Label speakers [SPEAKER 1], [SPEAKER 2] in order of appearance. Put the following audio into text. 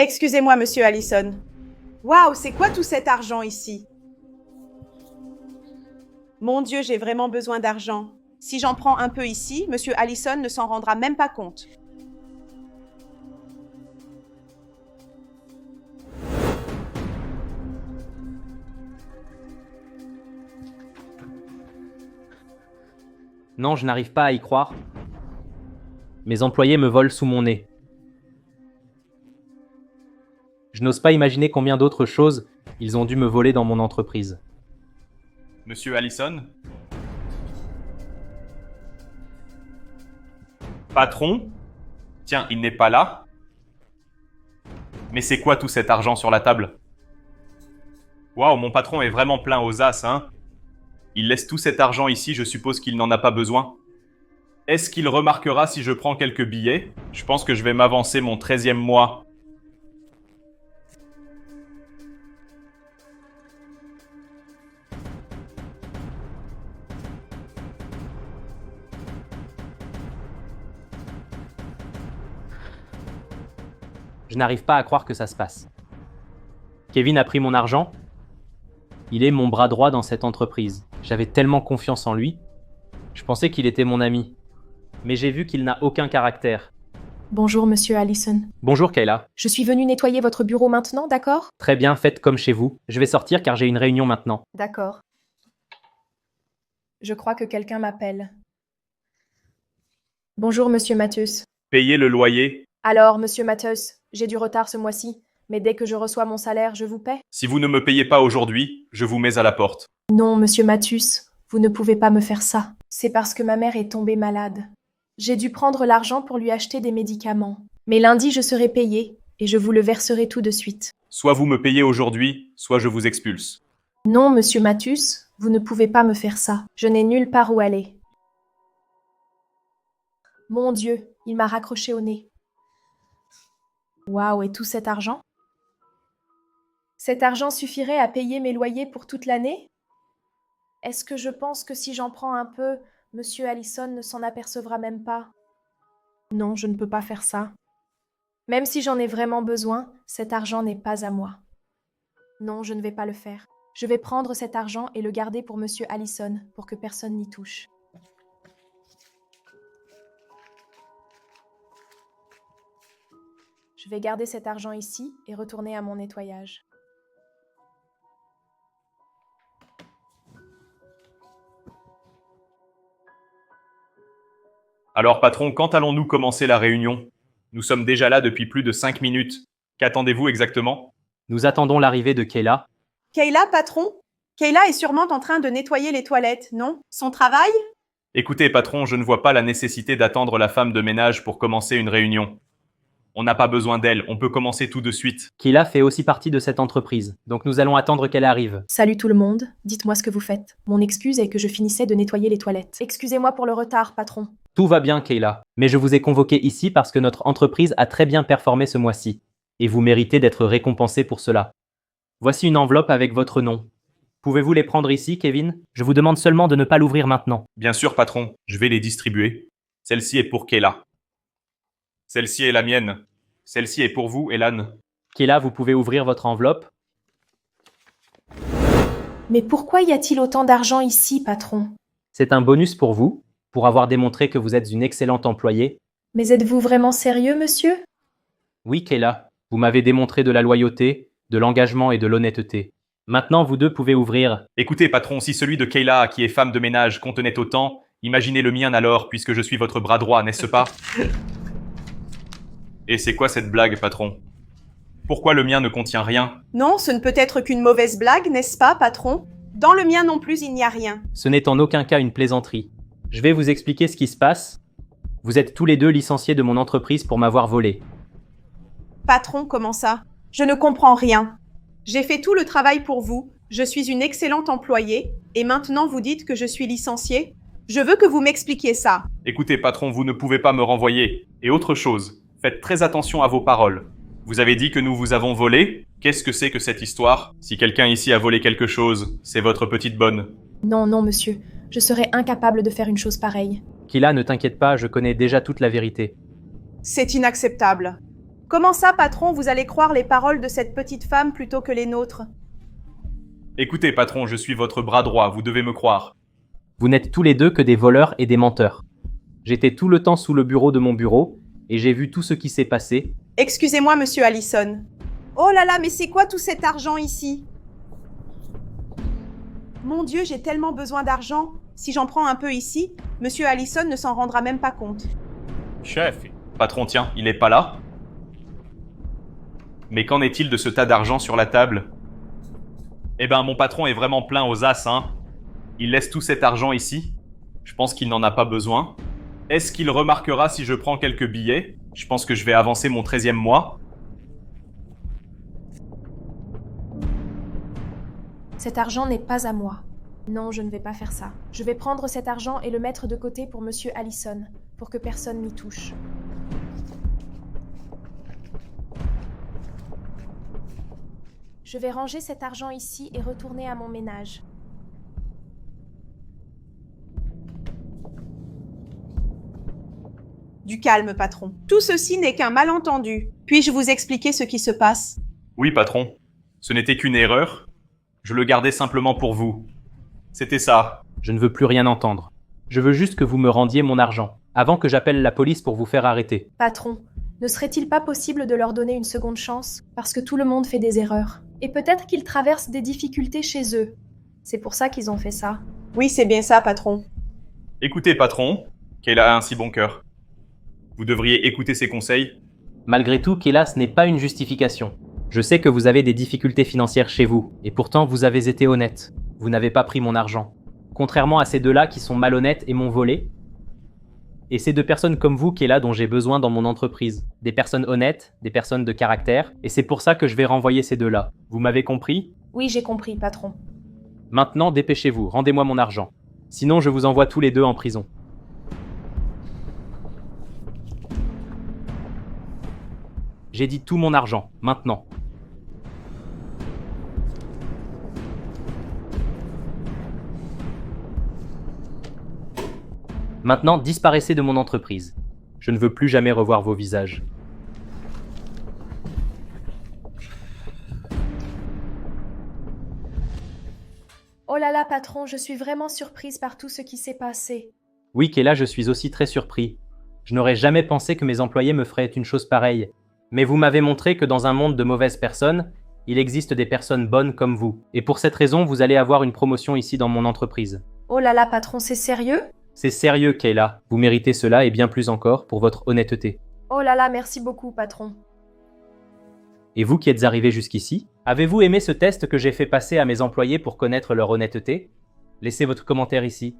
[SPEAKER 1] Excusez-moi, monsieur Allison. Waouh, c'est quoi tout cet argent ici? Mon Dieu, j'ai vraiment besoin d'argent. Si j'en prends un peu ici, monsieur Allison ne s'en rendra même pas compte.
[SPEAKER 2] Non, je n'arrive pas à y croire. Mes employés me volent sous mon nez. Je n'ose pas imaginer combien d'autres choses ils ont dû me voler dans mon entreprise.
[SPEAKER 3] Monsieur Allison? Patron? Tiens, il n'est pas là? Mais c'est quoi tout cet argent sur la table? Waouh, mon patron est vraiment plein aux as, hein? Il laisse tout cet argent ici, je suppose qu'il n'en a pas besoin. Est-ce qu'il remarquera si je prends quelques billets? Je pense que je vais m'avancer mon 13e mois.
[SPEAKER 2] Je n'arrive pas à croire que ça se passe. Kevin a pris mon argent. Il est mon bras droit dans cette entreprise. J'avais tellement confiance en lui. Je pensais qu'il était mon ami. Mais j'ai vu qu'il n'a aucun caractère.
[SPEAKER 4] Bonjour, monsieur Allison.
[SPEAKER 2] Bonjour Kayla.
[SPEAKER 4] Je suis venue nettoyer votre bureau maintenant, d'accord?
[SPEAKER 2] Très bien, faites comme chez vous. Je vais sortir car j'ai une réunion maintenant.
[SPEAKER 4] D'accord. Je crois que quelqu'un m'appelle. Bonjour, monsieur Matthews.
[SPEAKER 3] Payez le loyer.
[SPEAKER 4] Alors, monsieur Matthews, j'ai du retard ce mois-ci, mais dès que je reçois mon salaire, je vous paie?
[SPEAKER 3] Si vous ne me payez pas aujourd'hui, je vous mets à la porte.
[SPEAKER 4] Non, monsieur Matthews, vous ne pouvez pas me faire ça. C'est parce que ma mère est tombée malade. J'ai dû prendre l'argent pour lui acheter des médicaments. Mais lundi, je serai payée, et je vous le verserai tout de suite.
[SPEAKER 3] Soit vous me payez aujourd'hui, soit je vous expulse.
[SPEAKER 4] Non, monsieur Matthews, vous ne pouvez pas me faire ça. Je n'ai nulle part où aller. Mon Dieu, il m'a raccroché au nez. Waouh, et tout cet argent? Cet argent suffirait à payer mes loyers pour toute l'année? Est-ce que je pense que si j'en prends un peu, monsieur Allison ne s'en apercevra même pas? Non, je ne peux pas faire ça. Même si j'en ai vraiment besoin, cet argent n'est pas à moi. Non, je ne vais pas le faire. Je vais prendre cet argent et le garder pour monsieur Allison, pour que personne n'y touche. Je vais garder cet argent ici et retourner à mon nettoyage.
[SPEAKER 3] Alors patron, quand allons-nous commencer la réunion? Nous sommes déjà là depuis plus de 5 minutes. Qu'attendez-vous exactement?
[SPEAKER 2] Nous attendons l'arrivée de Kayla.
[SPEAKER 1] Kayla, patron? Kayla est sûrement en train de nettoyer les toilettes, non? Son travail?
[SPEAKER 3] Écoutez patron, je ne vois pas la nécessité d'attendre la femme de ménage pour commencer une réunion. On n'a pas besoin d'elle, on peut commencer tout de suite.
[SPEAKER 2] Kayla fait aussi partie de cette entreprise, donc nous allons attendre qu'elle arrive.
[SPEAKER 4] Salut tout le monde, dites-moi ce que vous faites. Mon excuse est que je finissais de nettoyer les toilettes. Excusez-moi pour le retard, patron.
[SPEAKER 2] Tout va bien, Kayla, mais je vous ai convoqué ici parce que notre entreprise a très bien performé ce mois-ci, et vous méritez d'être récompensé pour cela. Voici une enveloppe avec votre nom. Pouvez-vous les prendre ici, Kevin? Je vous demande seulement de ne pas l'ouvrir maintenant.
[SPEAKER 3] Bien sûr patron, je vais les distribuer. Celle-ci est pour Kayla. Celle-ci est la mienne. Celle-ci est pour vous, Elan.
[SPEAKER 2] Kayla, vous pouvez ouvrir votre enveloppe.
[SPEAKER 4] Mais pourquoi y a-t-il autant d'argent ici, patron?
[SPEAKER 2] C'est un bonus pour vous, pour avoir démontré que vous êtes une excellente employée.
[SPEAKER 4] Mais êtes-vous vraiment sérieux, monsieur?
[SPEAKER 2] Oui, Kayla, vous m'avez démontré de la loyauté, de l'engagement et de l'honnêteté. Maintenant, vous deux pouvez ouvrir.
[SPEAKER 3] Écoutez patron, si celui de Kayla, qui est femme de ménage, contenait autant, imaginez le mien alors, puisque je suis votre bras droit, n'est-ce pas? Et c'est quoi cette blague, patron? Pourquoi le mien ne contient rien?
[SPEAKER 1] Non, ce ne peut être qu'une mauvaise blague, n'est-ce pas, patron? Dans le mien non plus, il n'y a rien.
[SPEAKER 2] Ce n'est en aucun cas une plaisanterie. Je vais vous expliquer ce qui se passe. Vous êtes tous les deux licenciés de mon entreprise pour m'avoir volé.
[SPEAKER 1] Patron, comment ça? Je ne comprends rien. J'ai fait tout le travail pour vous, je suis une excellente employée, et maintenant vous dites que je suis licenciée? Je veux que vous m'expliquiez ça.
[SPEAKER 3] Écoutez patron, vous ne pouvez pas me renvoyer. Et autre chose, faites très attention à vos paroles. Vous avez dit que nous vous avons volé? Qu'est-ce que c'est que cette histoire? Si quelqu'un ici a volé quelque chose, c'est votre petite bonne.
[SPEAKER 4] Non, non, monsieur. Je serais incapable de faire une chose pareille.
[SPEAKER 2] Kayla, ne t'inquiète pas, je connais déjà toute la vérité.
[SPEAKER 1] C'est inacceptable. Comment ça, patron, vous allez croire les paroles de cette petite femme plutôt que les nôtres?
[SPEAKER 3] Écoutez, patron, je suis votre bras droit, vous devez me croire.
[SPEAKER 2] Vous n'êtes tous les deux que des voleurs et des menteurs. J'étais tout le temps sous le bureau de mon bureau, et j'ai vu tout ce qui s'est passé.
[SPEAKER 1] Excusez-moi, monsieur Allison. Oh là là, mais c'est quoi tout cet argent ici? Mon Dieu, j'ai tellement besoin d'argent. Si j'en prends un peu ici, monsieur Allison ne s'en rendra même pas compte.
[SPEAKER 3] Chef. Patron, tiens, il n'est pas là. Mais qu'en est-il de ce tas d'argent sur la table? Eh ben, mon patron est vraiment plein aux as, hein. Il laisse tout cet argent ici. Je pense qu'il n'en a pas besoin. Est-ce qu'il remarquera si je prends quelques billets? Je pense que je vais avancer mon 13e mois.
[SPEAKER 4] Cet argent n'est pas à moi. Non, je ne vais pas faire ça. Je vais prendre cet argent et le mettre de côté pour monsieur Allison, pour que personne n'y touche. Je vais ranger cet argent ici et retourner à mon ménage.
[SPEAKER 1] Du calme, patron. Tout ceci n'est qu'un malentendu. Puis-je vous expliquer ce qui se passe?
[SPEAKER 3] Oui, patron. Ce n'était qu'une erreur. Je le gardais simplement pour vous. C'était ça.
[SPEAKER 2] Je ne veux plus rien entendre. Je veux juste que vous me rendiez mon argent, avant que j'appelle la police pour vous faire arrêter.
[SPEAKER 4] Patron, ne serait-il pas possible de leur donner une seconde chance? Parce que tout le monde fait des erreurs. Et peut-être qu'ils traversent des difficultés chez eux. C'est pour ça qu'ils ont fait ça.
[SPEAKER 1] Oui, c'est bien ça, patron.
[SPEAKER 3] Écoutez, patron, Kayla a un si bon cœur. Vous devriez écouter ses conseils.
[SPEAKER 2] Malgré tout, Kayla, ce n'est pas une justification. Je sais que vous avez des difficultés financières chez vous, et pourtant vous avez été honnête. Vous n'avez pas pris mon argent. Contrairement à ces deux-là qui sont malhonnêtes et m'ont volé. Et ces deux personnes comme vous, Kayla, dont j'ai besoin dans mon entreprise. Des personnes honnêtes, des personnes de caractère, et c'est pour ça que je vais renvoyer ces deux-là. Vous m'avez compris?
[SPEAKER 4] Oui, j'ai compris, patron.
[SPEAKER 2] Maintenant, dépêchez-vous, rendez-moi mon argent. Sinon, je vous envoie tous les deux en prison. J'ai dit tout mon argent, maintenant. Maintenant, disparaissez de mon entreprise. Je ne veux plus jamais revoir vos visages.
[SPEAKER 4] Oh là là, patron, je suis vraiment surprise par tout ce qui s'est passé.
[SPEAKER 2] Oui, Kayla, je suis aussi très surpris. Je n'aurais jamais pensé que mes employés me feraient une chose pareille. Mais vous m'avez montré que dans un monde de mauvaises personnes, il existe des personnes bonnes comme vous. Et pour cette raison, vous allez avoir une promotion ici dans mon entreprise.
[SPEAKER 4] Oh là là, patron, c'est sérieux?
[SPEAKER 2] C'est sérieux, Kayla. Vous méritez cela et bien plus encore pour votre honnêteté.
[SPEAKER 4] Oh là là, merci beaucoup, patron.
[SPEAKER 2] Et vous qui êtes arrivé jusqu'ici, avez-vous aimé ce test que j'ai fait passer à mes employés pour connaître leur honnêteté? Laissez votre commentaire ici.